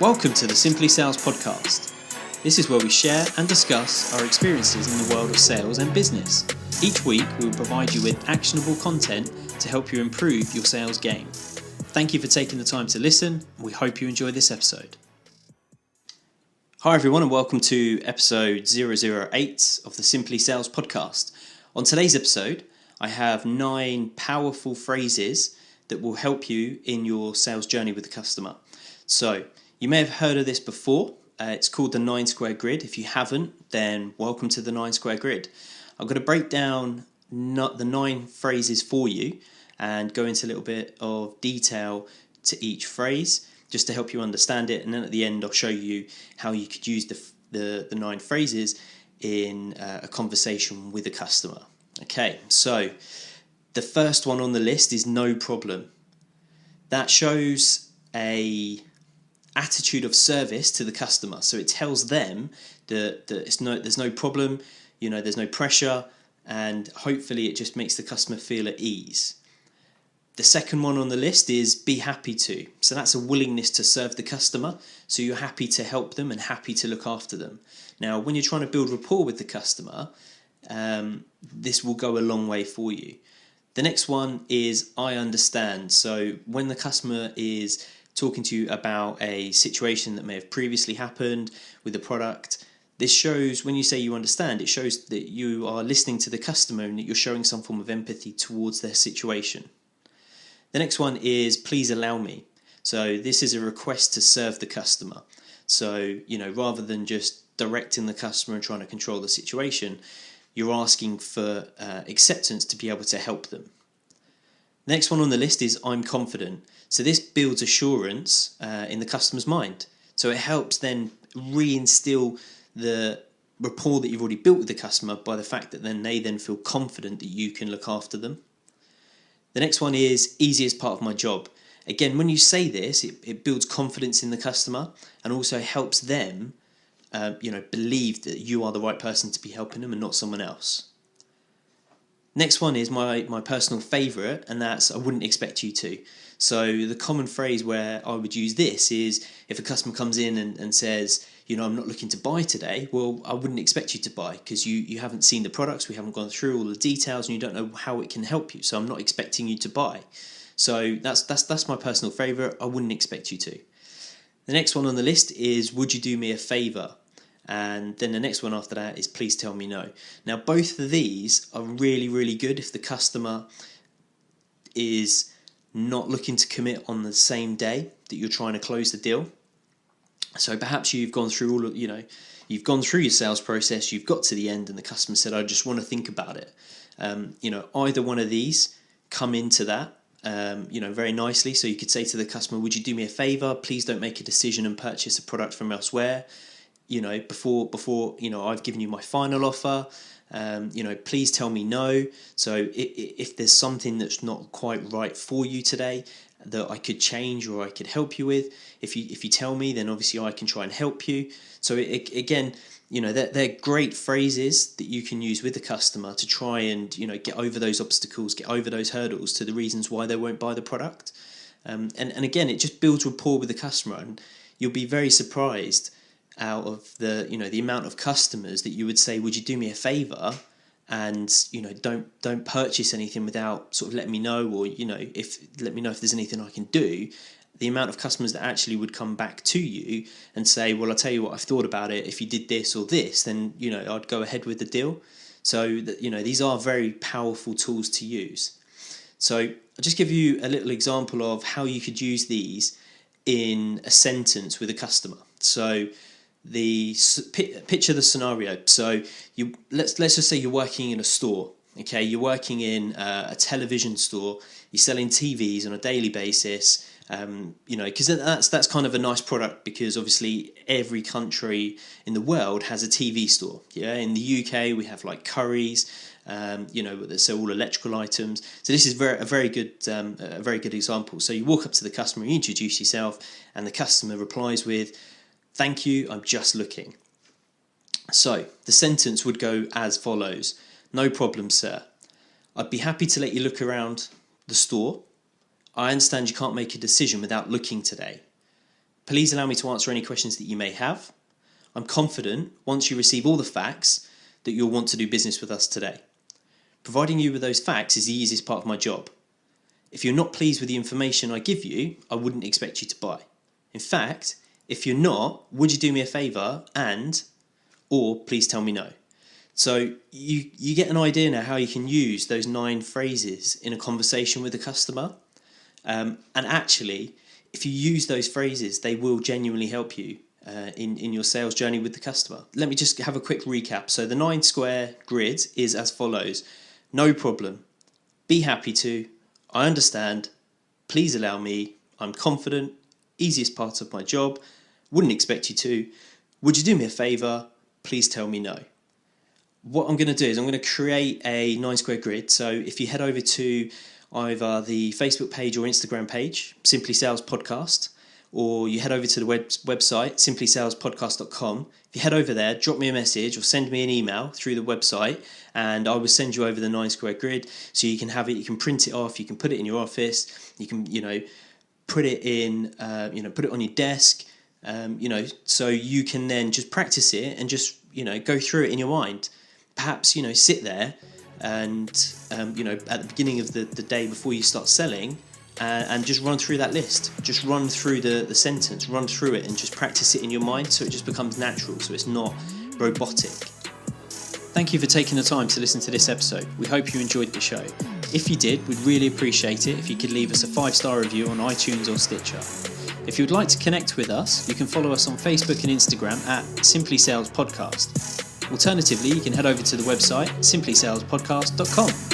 Welcome to the Simply Sales Podcast. This is where we share and discuss our experiences in the world of sales and business. Each week, we will provide you with actionable content to help you improve your sales game. Thank you for taking the time to listen, and we hope you enjoy this episode. Hi everyone, and welcome to episode 008 of the Simply Sales Podcast. On today's episode, I have 9 powerful phrases that will help you in your sales journey with the customer. So, you may have heard of this before. It's called the 9 square grid. If you haven't, then welcome to the 9 square grid. I'm going to break down the 9 phrases for you and go into a little bit of detail to each phrase just to help you understand it. And then at the end, I'll show you how you could use the 9 phrases in a conversation with a customer. Okay, so the first one on the list is no problem. That shows a attitude of service to the customer. So it tells them that there's no problem, there's no pressure, and hopefully it just makes the customer feel at ease. The second one on the list is be happy to. So that's a willingness to serve the customer. So you're happy to help them and happy to look after them. Now, when you're trying to build rapport with the customer, this will go a long way for you. The next one is I understand. So when the customer is talking to you about a situation that may have previously happened with the product, this shows, when you say you understand, it shows that you are listening to the customer and that you're showing some form of empathy towards their situation. The next one is please allow me. So this is a request to serve the customer. So, rather than just directing the customer and trying to control the situation, you're asking for acceptance to be able to help them. Next one on the list is I'm confident. So this builds assurance in the customer's mind. So it helps then reinstill the rapport that you've already built with the customer by the fact that then they feel confident that you can look after them. The next one is easy as part of my job. Again, when you say this, it builds confidence in the customer and also helps them believe that you are the right person to be helping them and not someone else. Next one is my personal favourite, and that's I wouldn't expect you to. So the common phrase where I would use this is if a customer comes in and says, I'm not looking to buy today, well, I wouldn't expect you to buy because you haven't seen the products, we haven't gone through all the details, and you don't know how it can help you. So I'm not expecting you to buy. So that's my personal favourite. I wouldn't expect you to. The next one on the list is would you do me a favour? And then the next one after that is please tell me no. Now, both of these are really, really good if the customer is not looking to commit on the same day that you're trying to close the deal. So perhaps you've gone through you've gone through your sales process, you've got to the end and the customer said, I just want to think about it. Either one of these come into that, very nicely. So you could say to the customer, would you do me a favour? Please don't make a decision and purchase a product from elsewhere. Before I've given you my final offer, please tell me no. So if there's something that's not quite right for you today that I could change or I could help you with, if you tell me, then obviously I can try and help you. So again, they're great phrases that you can use with the customer to try and, get over those obstacles, get over those hurdles to the reasons why they won't buy the product. And again, it just builds rapport with the customer, and you'll be very surprised out of the amount of customers that you would say, would you do me a favour? And don't purchase anything without sort of letting me know, or let me know if there's anything I can do. The amount of customers that actually would come back to you and say, well, I'll tell you what, I've thought about it. If you did this or this, then I'd go ahead with the deal. So that these are very powerful tools to use. So I'll just give you a little example of how you could use these in a sentence with a customer. So picture the scenario. So let's just say you're working in a store. Okay, you're working in a television store. You're selling TVs on a daily basis. Because that's kind of a nice product, because obviously every country in the world has a TV store. Yeah, in the UK we have like Currys. So all electrical items. So this is a very good example. So you walk up to the customer, you introduce yourself, and the customer replies with, "Thank you, I'm just looking." So the sentence would go as follows: "No problem, sir. I'd be happy to let you look around the store. I understand you can't make a decision without looking today. Please allow me to answer any questions that you may have. I'm confident once you receive all the facts that you'll want to do business with us today. Providing you with those facts is the easiest part of my job. If you're not pleased with the information I give you, I wouldn't expect you to buy. In fact, if you're not, would you do me a favour or please tell me no. So you get an idea now how you can use those 9 phrases in a conversation with a customer. And actually, if you use those phrases, they will genuinely help you in your sales journey with the customer. Let me just have a quick recap. So the 9 square grid is as follows. No problem. Be happy to. I understand. Please allow me. I'm confident. Easiest part of my job. Wouldn't expect you to. Would you do me a favour? Please tell me no. What I'm going to do is I'm going to create a 9 square grid. So if you head over to either the Facebook page or Instagram page, Simply Sales Podcast, or you head over to the website, simplysalespodcast.com. If you head over there, drop me a message or send me an email through the website, and I will send you over the 9 square grid so you can have it, you can print it off, you can put it in your office, you can, put it in, put it on your desk, so you can then just practice it and just, go through it in your mind. Perhaps, sit there and, at the beginning of the day before you start selling, and just run through that list. Just run through the sentence, run through it and just practice it in your mind so it just becomes natural, so it's not robotic. Thank you for taking the time to listen to this episode. We hope you enjoyed the show. If you did, we'd really appreciate it if you could leave us a 5-star review on iTunes or Stitcher. If you would like to connect with us, you can follow us on Facebook and Instagram at Simply Sales Podcast. Alternatively, you can head over to the website simplysalespodcast.com.